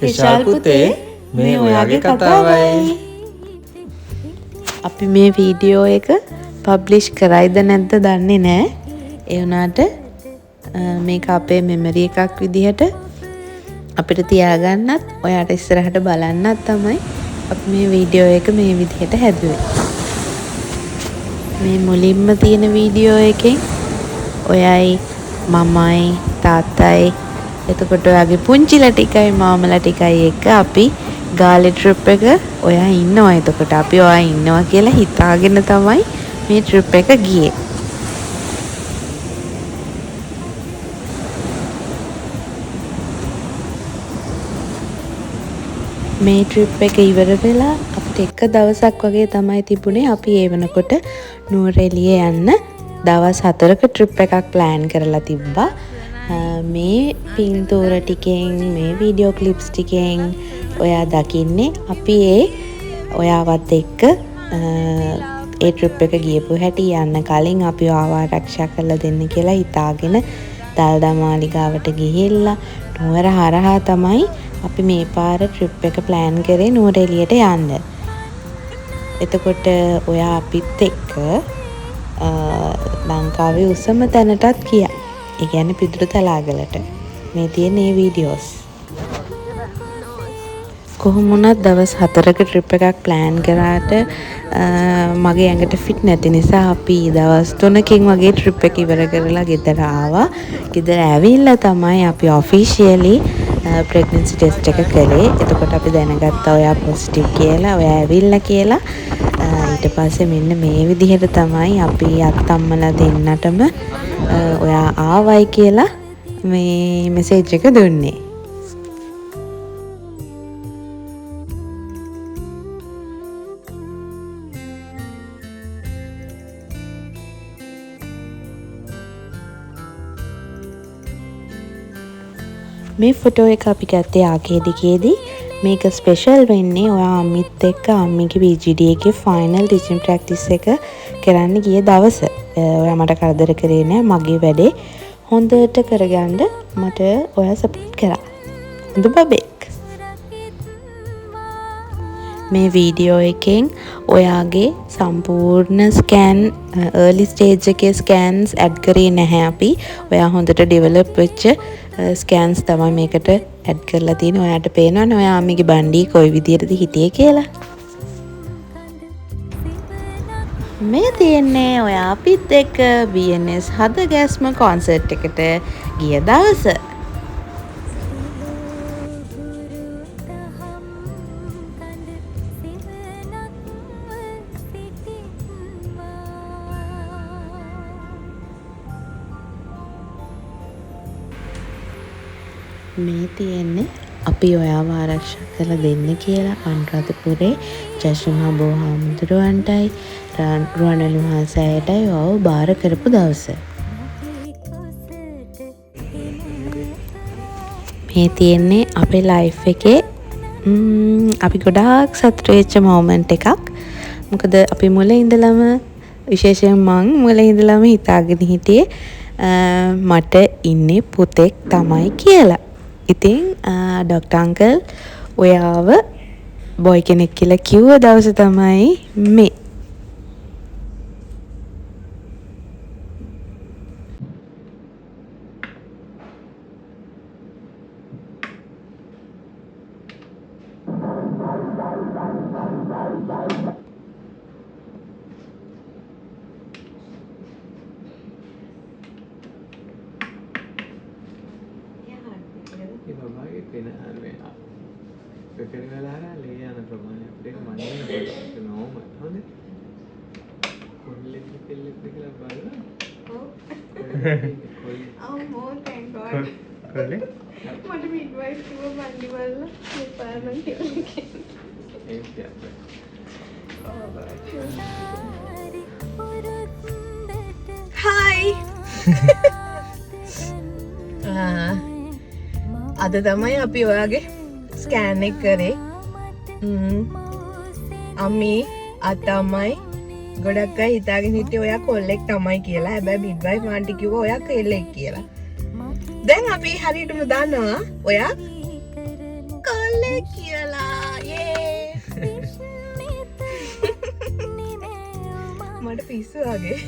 හිෂාල් පුතේ මේ ඔයාගේ කතාවයි. අපි මේ වීඩියෝ එක පබ්ලිෂ් කරයිද නැද්ද දන්නේ නෑ. ඒ වුණාට මේක අපේ මෙමරි එකක් විදිහට අපිට තියාගන්නත් ඔයාට ඉස්සරහට බලන්නත් තමයි අපි මේ වීඩියෝ එක මේ විදිහට හැදුවේ. මේ මුලින්ම තියෙන වීඩියෝ එකෙන් ඔයයි මමයි තාත්තයි එතකොට ඔයාගේ පුංචිලා ටිකයි මාමලා ටිකයි එක්ක අපි ගාලේ ට්‍රිප් එක ඔයා ඉන්නවා. එතකොට අපි ඔයා ඉන්නවා කියලා හිතාගෙන තමයි මේ ට්‍රිප් එක ගියේ. මේ ට්‍රිප් එක ඉවර වෙලා අපිට එක දවසක් වගේ තමයි තිබුණේ. අපි ඒ වෙනකොට නුවරඑළිය යන්න දවස් 4ක ට්‍රිප් එකක් ප්ලෑන් කරලා තිබ්බා. මේ පින්තූර ටිකෙන් මේ වීඩියෝ ක්ලිප්ස් ටිකෙන් ඔයා දකින්නේ අපි ඔයාවත් එක්ක ඒ ට්‍රිප් එක ගියපු හැටි. යන්න කලින් අපි ආව ආරක්ෂා කරලා දෙන්න කියලා හිතාගෙන දල්දා මාලිගාවට ගිහිල්ලා නුවර හරහා තමයි අපි මේ පාර ට්‍රිප් එක ප්ලෑන් කරේ නුවරඑළියට යන්න. එතකොට ඔයා අපිත් එක්ක ලංකාවේ උසම තැනටත් ගියා. ඒ කියන්නේ පිදුරු තලාගලට. මේ තියෙන මේ වීඩියෝස්. කොහොම වුණත් දවස් 4ක ට්‍රිප් එකක් ප්ලෑන් කරාට මගේ ඇඟට ෆිට නැති නිසා අපි දවස් 3කින් වගේ ට්‍රිප් එක ඉවර කරලා ගෙදර ආවා. ගෙදර ඇවිල්ලා තමයි අපි ඔෆිෂියලි ප්‍රෙග්නන්සි ටෙස්ට් එක කළේ. එතකොට අපි දැනගත්තා ඔයා පොසිටිව් කියලා, ඔයා ඇවිල්ලා කියලා. ඊට පස්සේ මෙන්න මේ විදිහට තමයි අපි අත්තම්මලා දෙන්නටම ඔයා ආවයි කියලා මේ මෙසේජ් එක දුන්නේ. මේ ෆොටෝ එක අපි ගත්තේ ආකේදිකේදී. මේක ස්පෙෂල් වෙන්නේ ඔයා අම්මිත් එක්ක අම්මිගේ BGD එකේ ෆයිනල් ටිචින් ප්‍රැක්ටිස් එක කරන්න ගිය දවස. ඔයා මට කරදර කරේ නෑ. මගේ වැඩේ හොඳට කරගන්න මට ඔයා සපෝට් කරා. හොඳ බබෙක්. මේ වීඩියෝ එකෙන් ඔයාගේ සම්පූර්ණ ස්කෑන් early stage එකේ ස්කෑන්ස් ඇඩ් කරේ නැහැ අපි. ඔයා හොඳට ඩෙවලොප් වෙච්ච ස්කෑන්ස් තමයි මේකට ඇඩ් කරලා තියෙන්නේ. ඔයාට පේනවනේ ඔයා අම්මිගේ බණ්ඩි කොයි විදියටද හිටියේ කියලා. මේ තියෙන්නේ ඔයා අපිත් එක්ක BNS හදගැස්ම කොන්සර්ට් එකට ගිය දවස. මේ තියෙන්නේ අපි ඔයාව ආරක්ෂා කරලා දෙන්න කියලා අනුරාධපුරේ ජයශ්‍රී බෝහාමුදුරුවන්ටයි රුවන්වැලි මහසෑයටයි ඔයාව බාර කරපු දවස. මේ තියෙන්නේ අපේ ලයිෆ් එකේ අපි ගොඩාක් සතුටු වෙච්ච මොමන්ට් එකක්. මොකද අපි මුලින් ඉඳලම විශේෂයෙන් මං මුලින් ඉඳලම හිතාගෙන හිටියේ මට ඉන්නේ පුතෙක් තමයි කියලා. ඉතින් ඩොක්ටර් අංකල් ඔයාව බොයි කෙනෙක් කියලා කිව්ව දවස තමයි මේ. අද තමයි අපි ඔයාගේ ස්කෑන් එක කරේ. අම්මි අත්තම්මයි ගොඩක් අය හිතාගෙන හිටියේ ඔයා කොල්ලෙක් තමයි කියලා. හැබැයි මිඩ්වයිෆ් ආන්ටි කිව්වා ඔයා කෙල්ලෙක් කියලා. දැන් අපි හරියටම දන්නවා ඔයා කොල්ලෙක් කියලා යේ මට පිස්සු වගේ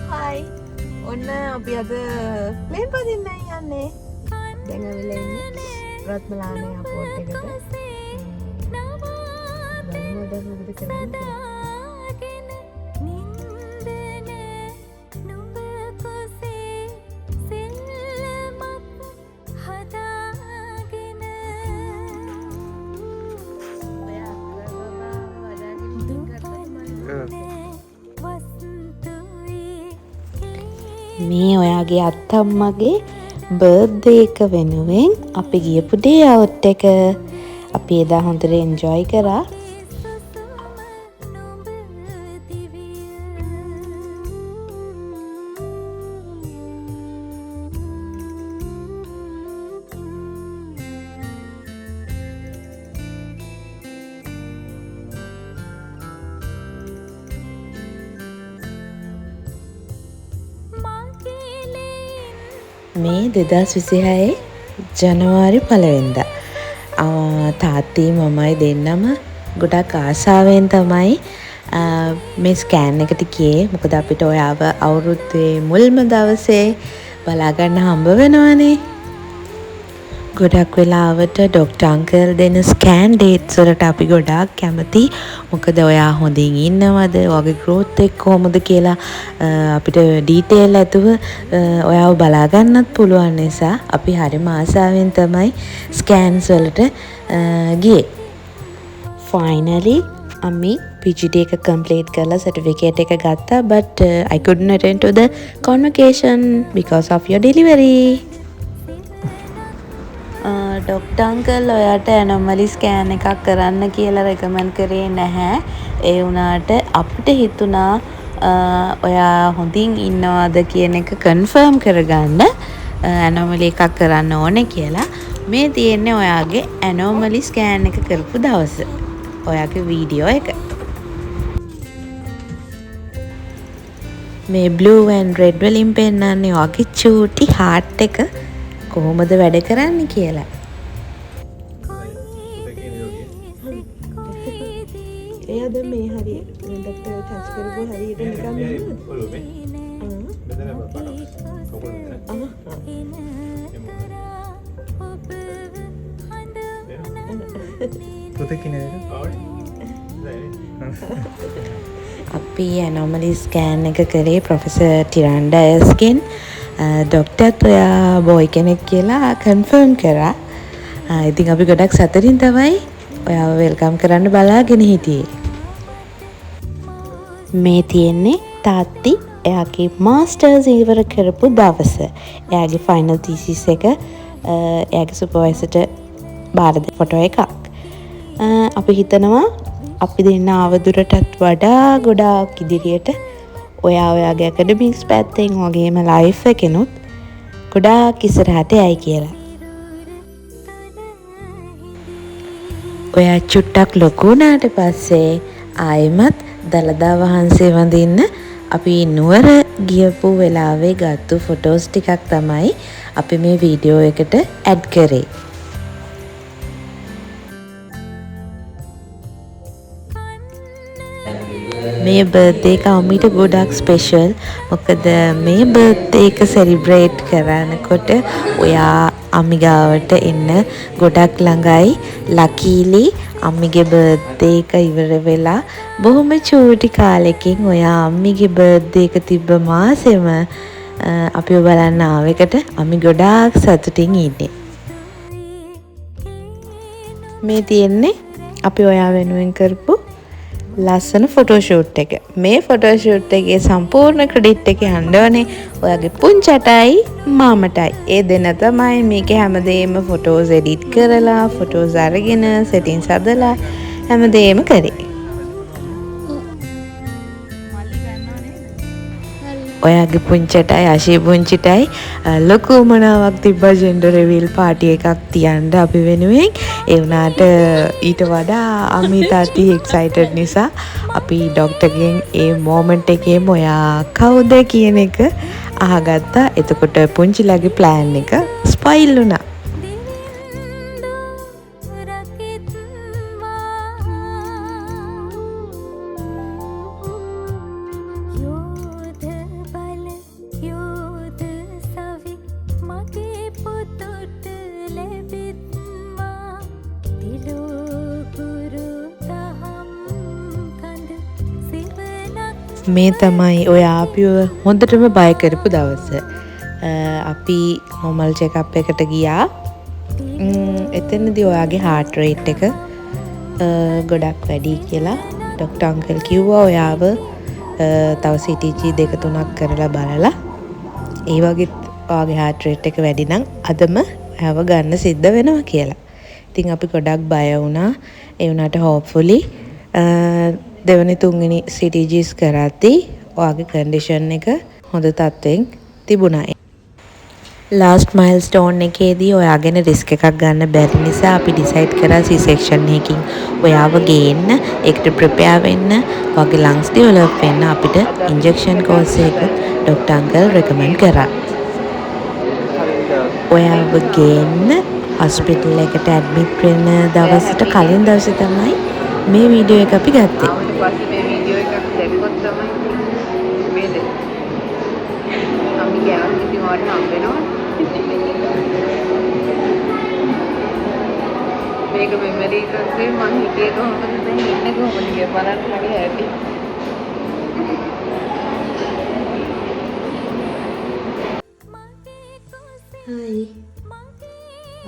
Hai. ඔන්න අපි අද ප්ලේන් පදින්නයි යන්නේ. දැන් ඇවිල්ලා ඉන්නේ රත්මලානේ එයාපෝට් එකට. දැන් මොකද කරන්නේ? මේ ඔයාගේ අත්තම්මගේ බර්ත්ඩේ එක වෙනුවෙන් අපි ගියපු ඩේ අවුට් එක අපි එදා හොඳට එන්ජොයි කරා. මේ 2026 ජනවාරි 1 වෙනිදා තාත්තී මමයි දෙන්නම ගොඩක් ආසාවෙන් තමයි මේ ස්කෑන් එකට ගියේ. මොකද අපිට ඔයාව අවුරුද්දේ මුල්ම දවසේ බලාගන්න හම්බ වෙනවනේ. ගොඩක් වෙලාවට ඩොක්ටර් අංකල් දෙන ස්කෑන් ඩේට්ස් වලට අපි ගොඩාක් කැමති. මොකද ඔයා හොඳින් ඉන්නවද, ඔයාගේ growth එක කොහොමද කියලා අපිට ඩීටේල් ඇතුව ඔයාව බලා ගන්නත් පුළුවන් නිසා අපි හරිම ආසාවෙන් තමයි ස්කෑන්ස් වලට ගියේ. ෆයිනලි අපි PGT එක කම්ප්ලීට් කරලා සර්ටිෆිකේට් එක ගත්තා. but I couldn't attend to the convocation because of your delivery. Doctor uncle ඔයාට ඇනොමලි ස්කෑන් එකක් කරන්න කියලා රෙකමන්ඩ් කරේ නැහැ. ඒ වුණාට අපිට හිතුණා ඔයා හොඳින් ඉන්නවද කියන එක කන්ෆර්ම් කරගන්න ඇනොමලි එකක් කරන්න ඕනේ කියලා. මේ තියෙන්නේ ඔයාගේ ඇනොමලි ස්කෑන් එක කරපු දවස. ඔයාගේ වීඩියෝ එක. මේ blue and red වලින් පෙන්නන්නේ ඔයාගේ චූටි heart එක කොහොමද වැඩ කරන්නේ කියලා. එයාද මේ හරියට ඩොක්ටර් ටච් කරපු හරියට නිකන් අපි ඇනොමලි ස්කෑන් එක කරේ ප්‍රොෆෙසර් ටිරන්ඩයස්ගෙන්. ඩොක්ටර්ත් ඔයා බොයි කෙනෙක් කියලා කන්ෆර්ම් කරා. ඉතින් අපි ගොඩක් සතුටින් තමයි ඔයාව වෙල්කම් කරන්න බලාගෙන හිටියේ. මේ තියෙන්නේ තාත්ති එයාගේ මාස්ටර්ස් ඉවර කරපු දවස. එයාගේ ෆයිනල් තීසිස් එක එයාගේ සුපර්වයිසර්ට බාර දෙන ෆොටෝ එකක්. අපි හිතනවා අපි දෙන්න ආවදුරටත් වඩා ගොඩාක් ඉදිරියට ඔයා ඔයාගේ ඇකඩමික්ස් පැත්තෙන් වගේම ලයිෆ් එකෙනුත් ගොඩාක් ඉස්සරහට යයි කියලා. ඔයා චුට්ටක් ලොකු වුණාට පස්සේ ආයෙමත් දළදා වහන්සේ වඳින්න අපි නුවර ගියපු වෙලාවේ ගත්තු ෆොටෝස් ටිකක් තමයි අපි මේ වීඩියෝ එකට ඇඩ් කරේ. මේ බර්ත්ඩේ එක අම්මිට ගොඩක් ස්පෙෂල්. මොකද මේ බර්ත්ඩේ එක සෙලිබ්‍රේට් කරනකොට ඔයා අම්මි ගාවට එන්න ගොඩක් ළඟයි. ලකීලි අම්මිගේ බර්ත්ඩේ එක ඉවර වෙලා බොහොම චූටි කාලෙකින් ඔයා අම්මිගේ බර්ත්ඩේ එක තිබ්බ මාසෙම අපිව බලන්න ආවෙකට අම්මි ගොඩාක් සතුටින් ඉන්නේ. මේ තියෙන්නේ අපි ඔයා වෙනුවෙන් කරපු ලස්සන ෆොටෝෂූට් එක. මේ ෆොටෝෂූට් එකේ සම්පූර්ණ ක්‍රෙඩිට් එක යන්න ඕනේ ඔයාගේ පුංචටයි මාමටයි. ඒ දෙන්න තමයි මේකේ හැමදේම ෆොටෝස් එඩිට් කරලා ෆොටෝස් අරගෙන සෙටින්ස් හදලා හැමදේම කරේ. ඔයාගේ පුංචටයි අශී පුංචිටයි ලොකු මනාවක් තිබ්බා ජෙන්ඩර් රිවීල් පාටි එකක් තියන්න අපි වෙනුවෙන්. ඒ වුණාට ඊට වඩා අමි තාත්ති එක්සයිටඩ් නිසා අපි ඩොක්ටර්ගෙන් ඒ මොමන්ට් එකේම ඔයා කවුද කියන එක අහගත්තා. එතකොට පුංචිලාගේ ප්ලෑන් එක ස්පොයිල් වුණා. මේ තමයි ඔය අපිව හොඳටම බය කරපු දවස. අපි නොමල් චෙකප් එකට ගියා. එතනදී ඔයාගේ හાર્ට් රේට් එක ගොඩක් වැඩි කියලා ඩොක්ටර් අංකල් කිව්වා. ඔයාව තව CTG 2-3ක් කරලා බලලා ඒ වගේ ඔයාගේ හાર્ට් රේට් එක වැඩි නම් අදම ඔයාව ගන්න සිද්ධ වෙනවා කියලා. ඉතින් අපි ගොඩක් බය වුණා. ඒ වුණාට හෝප්ෆුලි දෙවනි තුන්වෙනි CTGs කරද්දී ඔයාගේ කන්ඩිෂන් එක හොඳ තත්ත්වෙන් තිබුණා. ලාස්ට් මයිල්ස්ටෝන් එකේදී ඔයාගෙන රිස්ක් එකක් ගන්න බැරි නිසා අපි ඩිසයිඩ් කරා C section එකකින් ඔයාව ගේන්න, ඒකට ප්‍රිපෙයාර් වෙන්න, ඔයාගේ ලංග්ස් ඩෙවලොප් වෙන්න අපිට ඉන්ජෙක්ෂන් කෝස් එක ඩොක්ටර් අංකල් රෙකමන්ඩ් කරා. ඔයාව ගේන්න හොස්පිටල් එකට ඇඩ්මිට් වෙන දවසට කලින් දවසේ තමයි මේ වීඩියෝ එක අපි ගත්තේ. පස්සේ මේ වීඩියෝ එකක් දැක්කොත් තමයි මේ දෙක. අපි ගෑම් ඉතින් වඩ හම් වෙනවා. මේක මෙමරි එකක්සේ මම හිතේ කොහොමද දැන් ඉන්නේ කොහොමද කියලා බලන්න හරි හැටි. හායි.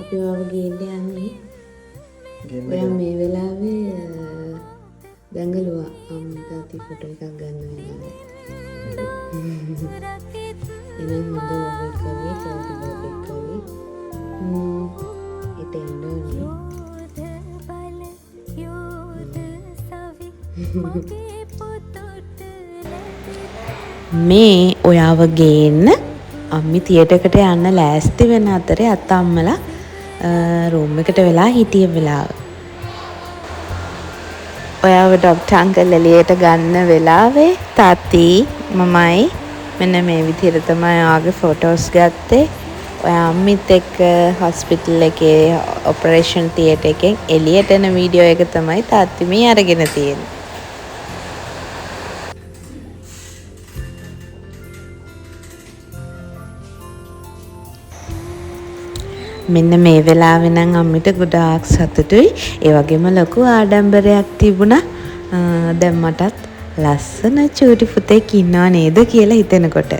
අපි වව ගේන්න යන්නේ. ඔයා මේ වෙලාවේ දැඟලුවා අම්තාති ෆොටෝ එකක් ගන්න වෙලාවේ. එනම් හොඳ වගේ කවි සල්ටි වගේ කවි. ඒට එන්නේ. මේ ඔයාව ගේන්න අම්මි තියටර් එකට යන්න ලෑස්ති වෙන අතරේ අත්තම්මලා රූම් එකට වෙලා හිටිය වෙලාව. ඔයාව ඩොක්ටර් අංකල් එළියට ගන්න වෙලාවේ තාත්ති මමයි මෙන්න මේ විදිහට තමයි ඔයාගේ ෆොටෝස් ගත්තේ. ඔයා අම්මිත් එක්ක හොස්පිටල් එකේ ඔපරේෂන් තියටර් එකෙන් එළියට එන වීඩියෝ එක තමයි තාත්ති මේ අරගෙන තියෙන්නේ. මෙන්න මේ වෙලාවේ නම් අම්මිට ගොඩාක් සතුටුයි. ඒ වගේම ලොකු ආඩම්බරයක් තිබුණා. දැන් මටත් ලස්සන චූටි පුතෙක් ඉන්නව නේද කියලා හිතෙනකොට.